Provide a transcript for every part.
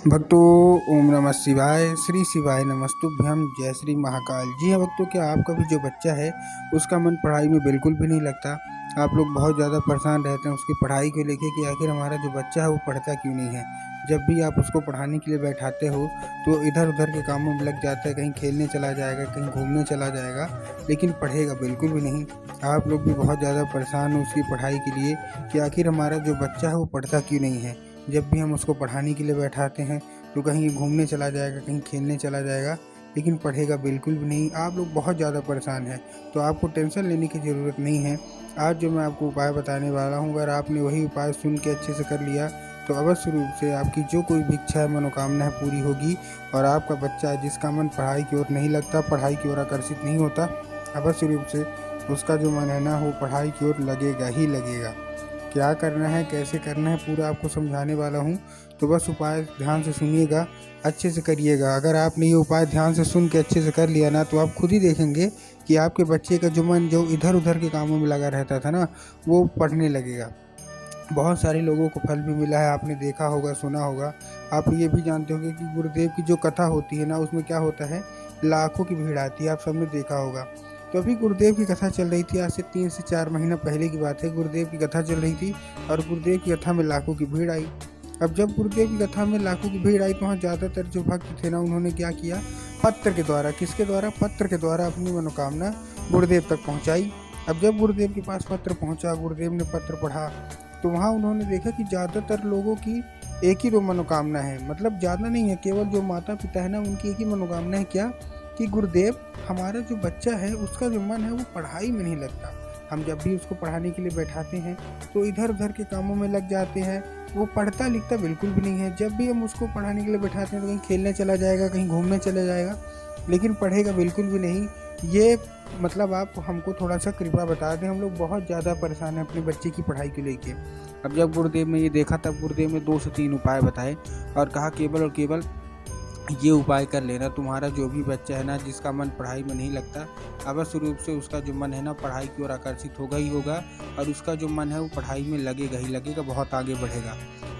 भक्तों, ओम नमः शिवाय। श्री शिवाय नमस्तुभ्यम। जय श्री महाकाल। जी हाँ भक्तों, क्या आपका भी जो बच्चा है उसका मन पढ़ाई में बिल्कुल भी नहीं लगता? आप लोग बहुत ज़्यादा परेशान रहते हैं उसकी पढ़ाई को लेके कि आखिर हमारा जो बच्चा है वो पढ़ता क्यों नहीं है। जब भी आप उसको पढ़ाने के लिए बैठाते हो तो इधर उधर के कामों में लग जाता है, कहीं खेलने चला जाएगा, कहीं घूमने चला जाएगा, लेकिन पढ़ेगा बिल्कुल भी नहीं। आप लोग भी बहुत ज़्यादा परेशान हो उसकी पढ़ाई के लिए कि आखिर हमारा जो बच्चा है वो पढ़ता क्यों नहीं है। जब भी हम उसको पढ़ाने के लिए बैठाते हैं तो कहीं घूमने चला जाएगा, कहीं खेलने चला जाएगा, लेकिन पढ़ेगा बिल्कुल भी नहीं। आप लोग बहुत ज़्यादा परेशान हैं, तो आपको टेंशन लेने की ज़रूरत नहीं है। आज जो मैं आपको उपाय बताने वाला हूँ, अगर आपने वही उपाय सुन के अच्छे से कर लिया तो अवश्य रूप से आपकी जो कोई भी इच्छा है, मनोकामना है, पूरी होगी। और आपका बच्चा जिसका मन पढ़ाई की ओर नहीं लगता, पढ़ाई की ओर आकर्षित नहीं होता, अवश्य रूप से उसका जो मन है ना वो पढ़ाई की ओर लगेगा ही लगेगा। क्या करना है, कैसे करना है, पूरा आपको समझाने वाला हूँ। तो बस उपाय ध्यान से सुनिएगा, अच्छे से करिएगा। अगर आपने ये उपाय ध्यान से सुन के अच्छे से कर लिया ना तो आप खुद ही देखेंगे कि आपके बच्चे का जो मन जो इधर उधर के कामों में लगा रहता था ना वो पढ़ने लगेगा। बहुत सारे लोगों को फल भी मिला है, आपने देखा होगा, सुना होगा। आप ये भी जानते होंगे कि गुरुदेव की जो कथा होती है ना उसमें क्या होता है, लाखों की भीड़ आती है, आप सबने देखा होगा। तो अभी गुरुदेव की कथा चल रही थी, आज से 3 से 4 महीना पहले की बात है। गुरुदेव की कथा चल रही थी और गुरुदेव की कथा में लाखों की भीड़ आई। अब जब गुरुदेव की कथा में लाखों की भीड़ आई तो वहाँ ज़्यादातर जो भक्त थे ना उन्होंने क्या किया, पत्र के द्वारा, किसके द्वारा, पत्र के द्वारा अपनी मनोकामना गुरुदेव तक पहुँचाई। अब जब गुरुदेव के पास पत्र पहुँचा, गुरुदेव ने पत्र पढ़ा, तो वहाँ उन्होंने देखा कि ज़्यादातर लोगों की एक ही तो मनोकामना है, मतलब ज़्यादा नहीं है, केवल जो माता पिता है ना उनकी एक ही मनोकामना है। क्या? कि गुरुदेव, हमारा जो बच्चा है उसका जो मन है वो पढ़ाई में नहीं लगता। हम जब भी उसको पढ़ाने के लिए बैठाते हैं तो इधर उधर के कामों में लग जाते हैं, वो पढ़ता लिखता बिल्कुल भी नहीं है। जब भी हम उसको पढ़ाने के लिए बैठाते हैं तो कहीं खेलने चला जाएगा, कहीं घूमने चला जाएगा, लेकिन पढ़ेगा बिल्कुल भी नहीं। ये मतलब आप हमको थोड़ा सा कृपा बता दें, हम लोग बहुत ज़्यादा परेशान हैं अपने बच्चे की पढ़ाई को लेके। अब जब गुरुदेव ने ये देखा तब गुरुदेव ने 2 से 3 उपाय बताए और कहा केवल और केवल ये उपाय कर लेना, तुम्हारा जो भी बच्चा है ना जिसका मन पढ़ाई में नहीं लगता, अवश्य रूप से उसका जो मन है ना पढ़ाई की ओर आकर्षित होगा ही होगा और उसका जो मन है वो पढ़ाई में लगेगा ही लगेगा, बहुत आगे बढ़ेगा।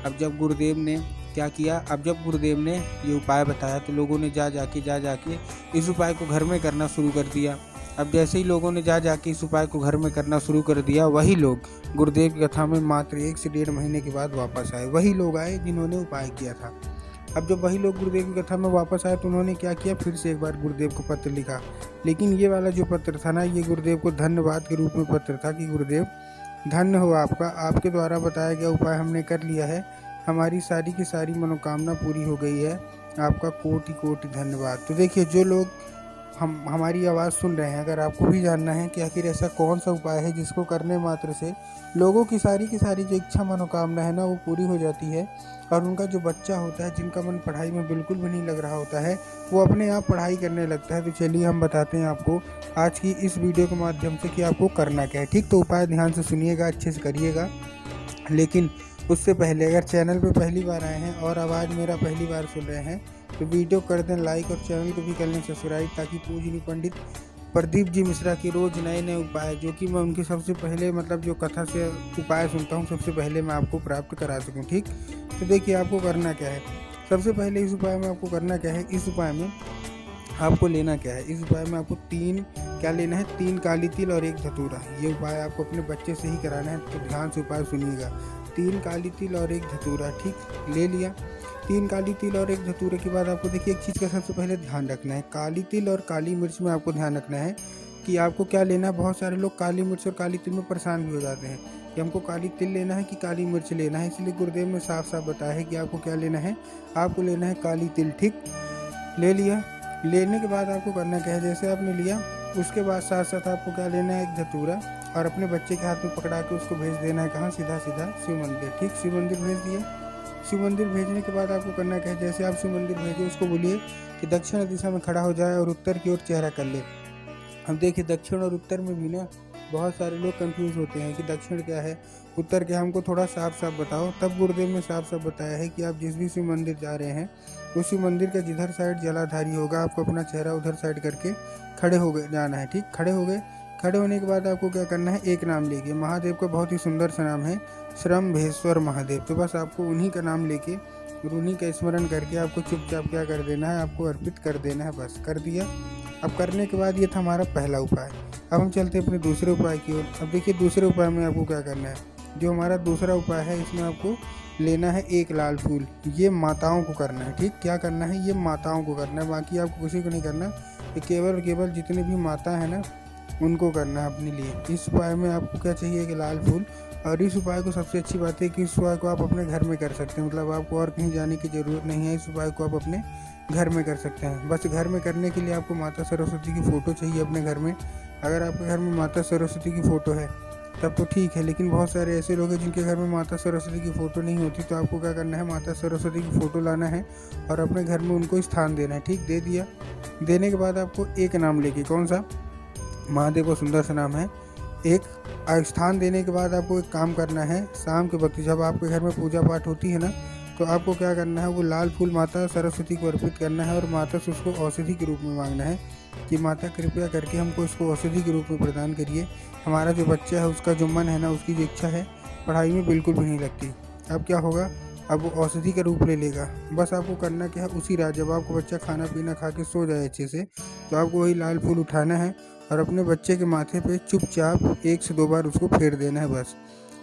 अब जब गुरुदेव ने क्या किया, अब जब गुरुदेव ने ये उपाय बताया तो लोगों ने जा जाके इस उपाय को घर में करना शुरू कर दिया। अब जैसे ही लोगों ने जा जाके इस उपाय को घर में करना शुरू कर दिया, वही लोग गुरुदेव की कथा में मात्र 1 से 1.5 महीने के बाद वापस आए। वही लोग आए जिन्होंने उपाय किया था। अब जब वही लोग गुरुदेव की कथा में वापस आए तो उन्होंने क्या किया, फिर से एक बार गुरुदेव को पत्र लिखा। लेकिन ये वाला जो पत्र था ना ये गुरुदेव को धन्यवाद के रूप में पत्र था कि गुरुदेव धन्य हो आपका, आपके द्वारा बताया गया उपाय हमने कर लिया है, हमारी सारी की सारी मनोकामना पूरी हो गई है, आपका कोटि कोटि धन्यवाद। तो देखिए, जो लोग हमारी आवाज़ सुन रहे हैं, अगर आपको भी जानना है कि आखिर ऐसा कौन सा उपाय है जिसको करने मात्र से लोगों की सारी जो इच्छा मनोकामना है ना वो पूरी हो जाती है और उनका जो बच्चा होता है जिनका मन पढ़ाई में बिल्कुल भी नहीं लग रहा होता है वो अपने आप पढ़ाई करने लगता है। तो चलिए हम बताते हैं आपको आज की इस वीडियो के माध्यम से कि आपको करना क्या है। ठीक, तो उपाय ध्यान से सुनिएगा, अच्छे से करिएगा। लेकिन उससे पहले अगर चैनल पे पहली बार आए हैं और आवाज़ मेरा पहली बार सुन रहे हैं तो वीडियो कर दें लाइक और चैनल को भी कर लें सब्सक्राइब, ताकि पूजनीय पंडित प्रदीप जी मिश्रा के रोज़ नए नए उपाय जो कि मैं उनकी सबसे पहले मतलब जो कथा से उपाय सुनता हूँ सबसे पहले मैं आपको प्राप्त करा सकूँ। ठीक, तो देखिए आपको करना क्या है। सबसे पहले इस उपाय में आपको करना क्या है, इस उपाय में आपको लेना क्या है, इस उपाय में आपको 3 क्या लेना है, 3 काली तिल और 1 धतूरा। ये उपाय आपको अपने बच्चे से ही कराना है, तो ध्यान से उपाय सुनिएगा। 3 काली तिल और 1 धतूरा, ठीक, ले लिया। 3 काली तिल और 1 धतूरे के बाद आपको देखिए एक चीज़ का सबसे पहले ध्यान रखना है, काली तिल और काली मिर्च में आपको ध्यान रखना है कि आपको क्या लेना है। बहुत सारे लोग काली मिर्च और काली तिल में परेशान भी हो जाते हैं कि हमको काली तिल लेना है कि काली मिर्च लेना है, इसलिए गुरुदेव ने साफ साफ बताया है कि आपको क्या लेना है, आपको लेना है काली तिल। ठीक, ले लिया। लेने के बाद आपको करना क्या है, जैसे आपने लिया उसके बाद साथ साथ आपको क्या लेना है, एक धतूरा, और अपने बच्चे के हाथ में पकड़ा के उसको भेज देना है कहाँ, सीधा सीधा शिव मंदिर। ठीक, शिव मंदिर भेज दिया। शिव मंदिर भेजने के बाद आपको करना क्या है, जैसे आप शिव मंदिर भेजिए उसको बोलिए कि दक्षिण दिशा में खड़ा हो जाए और उत्तर की ओर चेहरा कर ले। अब देखिए दक्षिण और उत्तर में भी ना बहुत सारे लोग कंफ्यूज होते हैं कि दक्षिण क्या है, उत्तर क्या है, हमको थोड़ा साफ साफ बताओ। तब गुरुदेव ने साफ साफ बताया है कि आप जिस भी शिव मंदिर जा रहे हैं उस शिव मंदिर का जिधर साइड जलाधारी होगा आपको अपना चेहरा उधर साइड करके खड़े हो गए जाना है। ठीक, खड़े हो गए। खड़े होने के बाद आपको क्या करना है, एक नाम लेके, महादेव का बहुत ही सुंदर सा नाम है श्रम्भेश्वर महादेव, तो बस आपको उन्हीं का नाम लेके और उन्हीं का स्मरण करके आपको चुपचाप क्या कर देना है, आपको अर्पित कर देना है, बस कर दिया। अब करने के बाद ये था हमारा पहला उपाय। अब हम चलते हैं अपने दूसरे उपाय की ओर। अब देखिए दूसरे उपाय में आपको क्या करना है। जो हमारा दूसरा उपाय है इसमें आपको लेना है एक लाल फूल। ये माताओं को करना है, ठीक, क्या करना है, ये माताओं को करना है, बाकी आपको किसी को नहीं करना। ये केवल और केवल जितनी भी माता है ना उनको करना है अपने लिए। इस उपाय में आपको क्या चाहिए कि लाल फूल। और इस उपाय को सबसे अच्छी बात है कि इस उपाय को आप अपने घर में कर सकते हैं, मतलब आपको और कहीं जाने की ज़रूरत नहीं है। इस उपाय को आप अपने घर में कर सकते हैं। बस घर में करने के लिए आपको माता सरस्वती की फ़ोटो चाहिए अपने घर में। अगर आपके घर में माता सरस्वती की फ़ोटो है तब तो ठीक है, लेकिन बहुत सारे ऐसे लोग हैं जिनके घर में माता सरस्वती की फ़ोटो नहीं होती। तो आपको क्या करना है, माता सरस्वती की फ़ोटो लाना है और अपने घर में उनको स्थान देना है, ठीक, दे दिया। देने के बाद आपको एक नाम लेके, कौन सा, महादेव का सुंदर सा नाम है। एक स्थान देने के बाद आपको एक काम करना है। शाम के वक्त जब आपके घर में पूजा पाठ होती है ना, तो आपको क्या करना है, वो लाल फूल माता सरस्वती को अर्पित करना है और माता से उसको औषधि के रूप में मांगना है कि माता कृपया करके हमको इसको औषधि के रूप में प्रदान करिए। हमारा जो बच्चा है उसका जो मन है ना, उसकी जो इच्छा है पढ़ाई में बिल्कुल भी नहीं लगती। अब क्या होगा, अब वो औषधि का रूप ले लेगा। बस आपको करना क्या है, उसी रात जब आपको बच्चा खाना पीना खा के सो जाए अच्छे से, तो आपको वही लाल फूल उठाना है और अपने बच्चे के माथे पे चुपचाप 1 से 2 बार उसको फेर देना है, बस।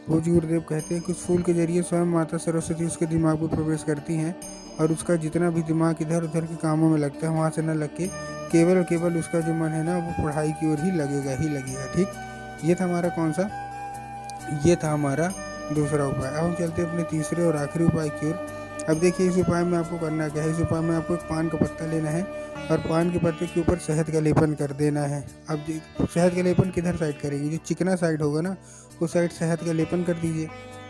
पूज्य गुरुदेव कहते हैं कि उस फूल के जरिए स्वयं माता सरस्वती उसके दिमाग में प्रवेश करती हैं और उसका जितना भी दिमाग इधर उधर के कामों में लगता है वहाँ से न लग के केवल और केवल उसका जो मन है ना वो पढ़ाई की ओर ही लगेगा, ठीक। ये था हमारा कौन सा, ये था हमारा दूसरा उपाय। अब हम चलते हैं अपने तीसरे और आखिरी उपाय की ओर। अब देखिए इस उपाय में आपको करना क्या है। इस उपाय में आपको एक पान का पत्ता लेना है और पान के पत्ते के ऊपर शहद का लेपन कर देना है। अब शहद का लेपन किधर साइड करेंगे, जो चिकना साइड होगा ना उस साइड शहद का लेपन कर दीजिए।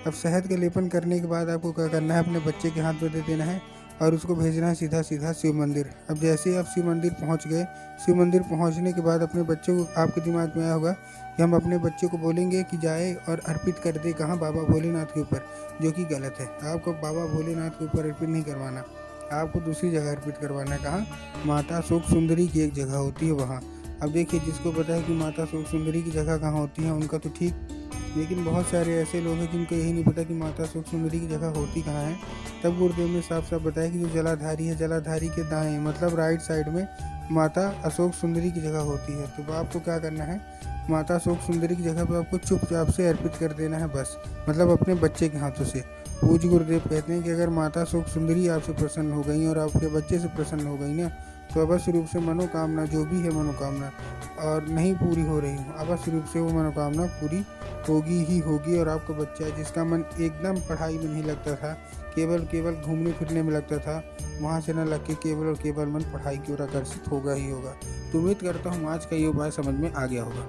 अब शहद का लेपन करने के बाद आपको क्या करना है, अपने बच्चे के हाथ में दे देना है और उसको भेजना है सीधा सीधा शिव मंदिर। अब जैसे ही आप शिव मंदिर पहुंच गए, शिव मंदिर पहुंचने के बाद अपने बच्चे को, आपके दिमाग में आया होगा कि हम अपने बच्चे को बोलेंगे कि जाए और अर्पित कर दे कहाँ, बाबा भोलेनाथ के ऊपर, जो कि गलत है। आपको बाबा भोलेनाथ के ऊपर अर्पित नहीं करवाना, आपको दूसरी जगह अर्पित करवाना है। कहाँ, माता शोक सुंदरी की एक जगह होती है वहाँ। अब देखिए जिसको पता है कि माता शोक सुंदरी की जगह कहाँ होती है उनका तो ठीक, लेकिन बहुत सारे ऐसे लोग हैं जिनको यही नहीं पता कि माता शोक सुंदरी की जगह होती कहाँ है। तब गुरुदेव ने साफ साफ बताया कि जो जलाधारी है, जलाधारी के दाएं मतलब राइट साइड में माता अशोक सुंदरी की जगह होती है। तो आपको क्या करना है, माता अशोक सुंदरी की जगह पर आपको चुपचाप से अर्पित कर देना है, बस, मतलब अपने बच्चे के हाथों से। पूज्य गुरुदेव कहते हैं कि अगर माता अशोक सुंदरी आपसे प्रसन्न हो गई और आपके बच्चे से प्रसन्न हो गई ना, तो अवश्य रूप से मनोकामना जो भी है मनोकामना और नहीं पूरी हो रही हो, अवश्य रूप से वो मनोकामना पूरी होगी ही होगी। और आपका बच्चा जिसका मन एकदम पढ़ाई में नहीं लगता था, केवल घूमने फिरने में लगता था, वहाँ से न लग के केवल और केवल मन पढ़ाई की ओर आकर्षित होगा ही होगा। तो उम्मीद करता हूँ आज का ये उपाय समझ में आ गया होगा।